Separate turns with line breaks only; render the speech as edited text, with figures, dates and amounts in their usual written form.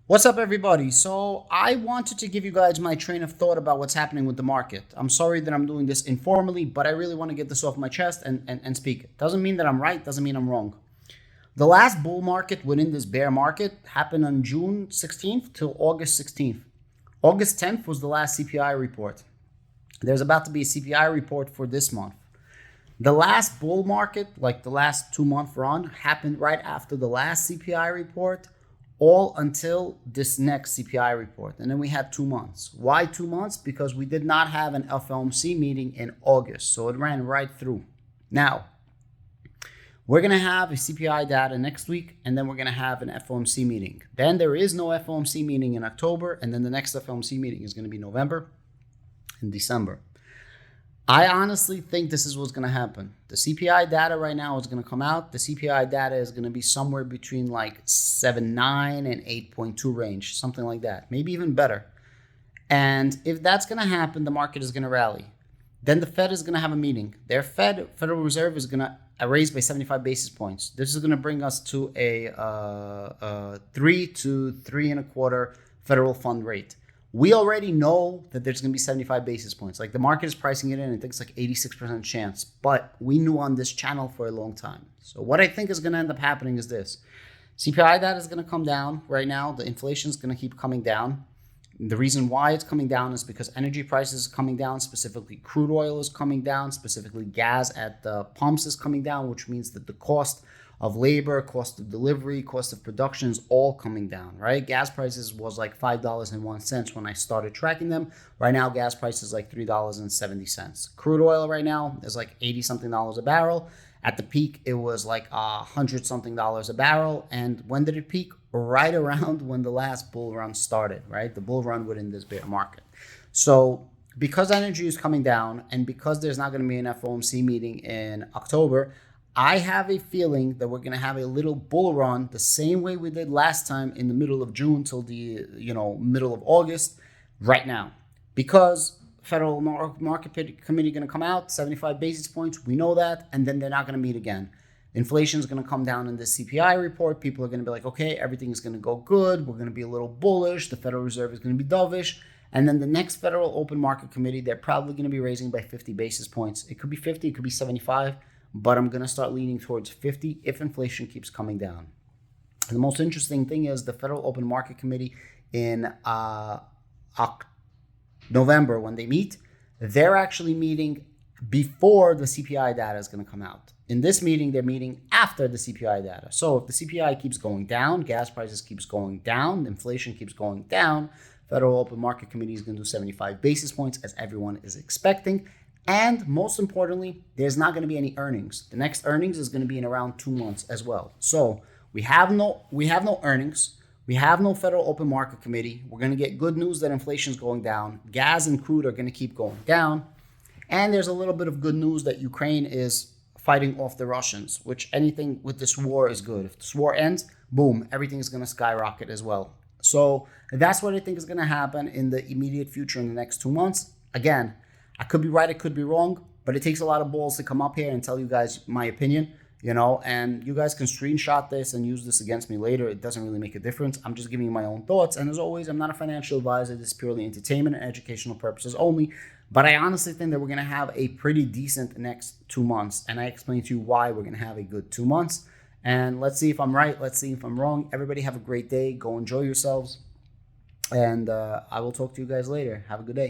What's up, everybody? So I wanted to give you guys my train of thought about what's happening with the market. I'm sorry that I'm doing this informally, but I really want to get this off my chest and speak it. Doesn't mean that I'm right, doesn't mean I'm wrong. The last bull market within this bear market happened on June 16th till August 16th. August 10th was the last CPI report. There's about to be a CPI report for this month. The last bull market, like the last 2-month run, happened right after the last CPI report, all until this next CPI report. And then we had 2 months. Why 2 months? Because we did not have an FOMC meeting in August. So it ran right through. Now, we're going to have a CPI data next week, and then we're going to have an FOMC meeting. Then there is no FOMC meeting in October, and then the next FOMC meeting is going to be November and December. I honestly think this is what's going to happen. The CPI data right now is going to come out. The CPI data is going to be somewhere between like 7.9 and 8.2 range, something like that, maybe even better. And if that's going to happen, the market is going to rally. Then the Fed is going to have a meeting. Their Federal Reserve, is going to raise by 75 basis points. This is going to bring us to a 3 to 3.25 federal fund rate. We already know that there's going to be 75 basis points. Like the market is pricing it in. I think it's like 86% chance. But we knew on this channel for a long time. So what I think is going to end up happening is this. CPI data is going to come down right now. The inflation is going to keep coming down. The reason why it's coming down is because energy prices are coming down. Specifically, crude oil is coming down. Specifically, gas at the pumps is coming down, which means that the cost of labor, cost of delivery, cost of production is all coming down, right? Gas prices was like $5.01 when I started tracking them. Right now, gas price is like $3.70. Crude oil right now is like 80 something dollars a barrel. At the peak, it was like $100 something a barrel. And when did it peak? Right around when the last bull run started, right? The bull run within this bear market. So because energy is coming down and because there's not going to be an FOMC meeting in October, I have a feeling that we're going to have a little bull run the same way we did last time in the middle of June till the middle of August right now. Because Federal Market Committee going to come out, 75 basis points, we know that, and then they're not going to meet again. Inflation is going to come down in the CPI report. People are going to be like, okay, everything is going to go good. We're going to be a little bullish. The Federal Reserve is going to be dovish. And then the next Federal Open Market Committee, they're probably going to be raising by 50 basis points. It could be 50, it could be 75. But I'm going to start leaning towards 50 if inflation keeps coming down. And the most interesting thing is the Federal Open Market Committee in November, when they meet, they're actually meeting before the CPI data is going to come out. In this meeting, they're meeting after the CPI data. So if the CPI keeps going down, gas prices keeps going down, inflation keeps going down, Federal Open Market Committee is going to do 75 basis points as everyone is expecting. And most importantly, there's not going to be any earnings. The next earnings is going to be in around 2 months as well. So we have no earnings. We have no Federal Open Market Committee. We're going to get good news that inflation is going down. Gas and crude are going to keep going down. And there's a little bit of good news that Ukraine is fighting off the Russians, which anything with this war is good. If this war ends, boom, everything is going to skyrocket as well. So that's what I think is going to happen in the immediate future in the next 2 months. Again, I could be right, I could be wrong, but it takes a lot of balls to come up here and tell you guys my opinion, and you guys can screenshot this and use this against me later. It doesn't really make a difference. I'm just giving you my own thoughts. And as always, I'm not a financial advisor. This is purely entertainment and educational purposes only. But I honestly think that we're going to have a pretty decent next 2 months. And I explained to you why we're going to have a good 2 months. And let's see if I'm right. Let's see if I'm wrong. Everybody have a great day. Go enjoy yourselves. And I will talk to you guys later. Have a good day.